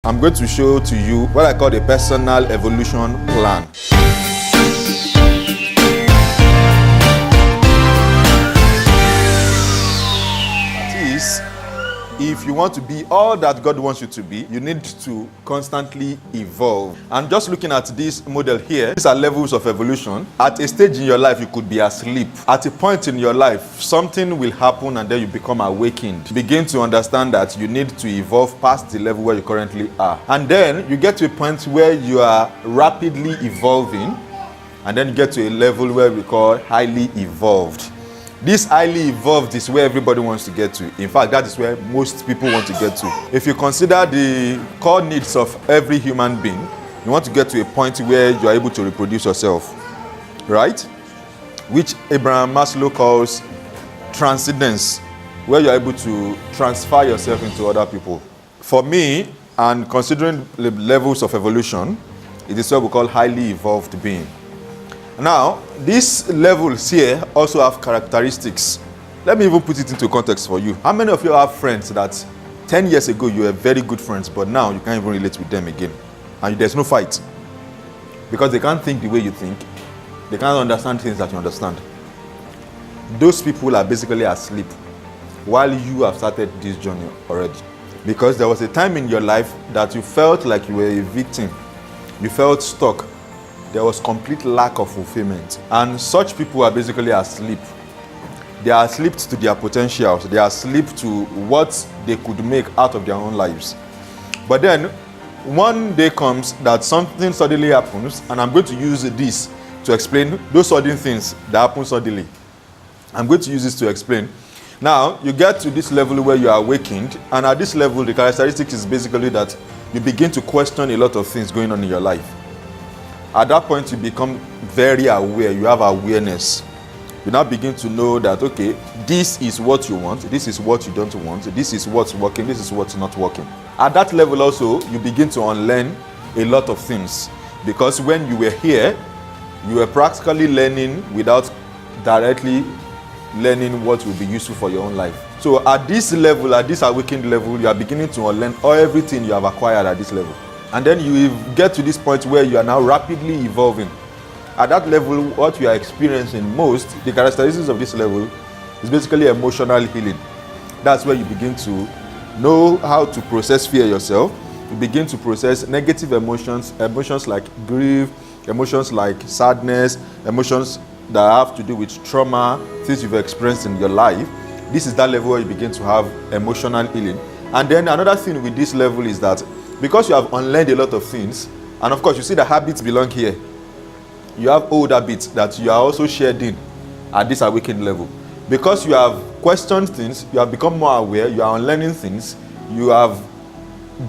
I'm going to show to you what I call the personal evolution plan. That is, if you want to be all that God wants you to be, you need to constantly evolve. And just looking at this model here, these are levels of evolution. At a stage in your life, you could be asleep. At a point in your life, something will happen and then you become awakened. Begin to understand that you need to evolve past the level where you currently are. And then you get to a point where you are rapidly evolving, and then you get to a level where we call highly evolved. This highly evolved is where everybody wants to get to. In fact, that is where most people want to get to. If you consider the core needs of every human being, you want to get to a point where you are able to reproduce yourself, right? Which Abraham Maslow calls transcendence, where you are able to transfer yourself into other people. For me, and considering the levels of evolution, it is what we call highly evolved being. Now, these levels here also have characteristics. Let me even put it into context for you. How many of you have friends that 10 years ago you were very good friends, but now you can't even relate with them again? And there's no fight. Because they can't think the way you think. They can't understand things that you understand. Those people are basically asleep while you have started this journey already. Because there was a time in your life that you felt like you were a victim. You felt stuck. There was complete lack of fulfillment. And such people are basically asleep. They are asleep to their potentials. They are asleep to what they could make out of their own lives. But then, one day comes that something suddenly happens, and I'm going to use this to explain those sudden things that happen suddenly. I'm going to use this to explain. Now, you get to this level where you are awakened, and at this level, the characteristic is basically that you begin to question a lot of things going on in your life. At that point, you become very aware. You have awareness. You now begin to know that, okay, this is what you want. This is what you don't want. This is what's working. This is what's not working. At that level also, you begin to unlearn a lot of things. Because when you were here, you were practically learning without directly learning what will be useful for your own life. So at this level, at this awakened level, you are beginning to unlearn everything you have acquired at this level. And then you get to this point where you are now rapidly evolving. At that level, what you are experiencing most, the characteristics of this level, is basically emotional healing. That's where you begin to know how to process fear yourself. You begin to process negative emotions, emotions like grief, emotions like sadness, emotions that have to do with trauma, things you've experienced in your life. This is that level where you begin to have emotional healing. And then another thing with this level is that because you have unlearned a lot of things, and of course you see the habits belong here, you have old habits that you are also shared in at this awakened level. Because you have questioned things, you have become more aware, you are unlearning things, you have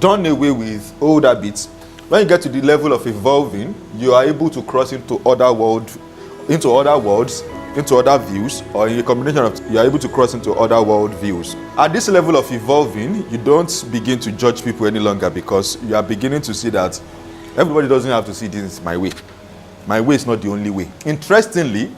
done away with old habits. When you get to the level of evolving, you are able to cross into other worlds, into other views, or in a combination of, you are able to cross into other world views. At this level of evolving, you don't begin to judge people any longer, because you are beginning to see that everybody doesn't have to see this is my way. My way is not the only way. Interestingly,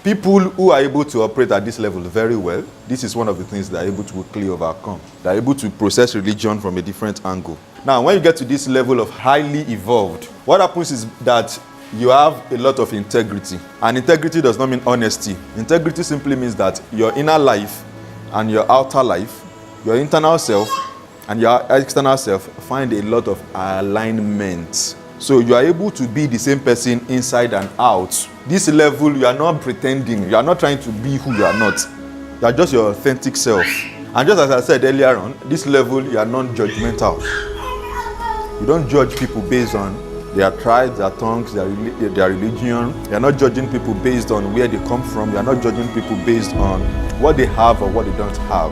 people who are able to operate at this level very well, this is one of the things they are able to quickly overcome. They are able to process religion from a different angle. Now, when you get to this level of highly evolved, what happens is that you have a lot of integrity. And integrity does not mean honesty. Integrity simply means that your inner life and your outer life, your internal self and your external self, find a lot of alignment. So you are able to be the same person inside and out. This level, you are not pretending. You are not trying to be who you are not. You are just your authentic self. And just as I said earlier on, this level, you are non-judgmental. You don't judge people based on their tribes, their tongues, their religion. You are not judging people based on where they come from. You are not judging people based on what they have or what they don't have.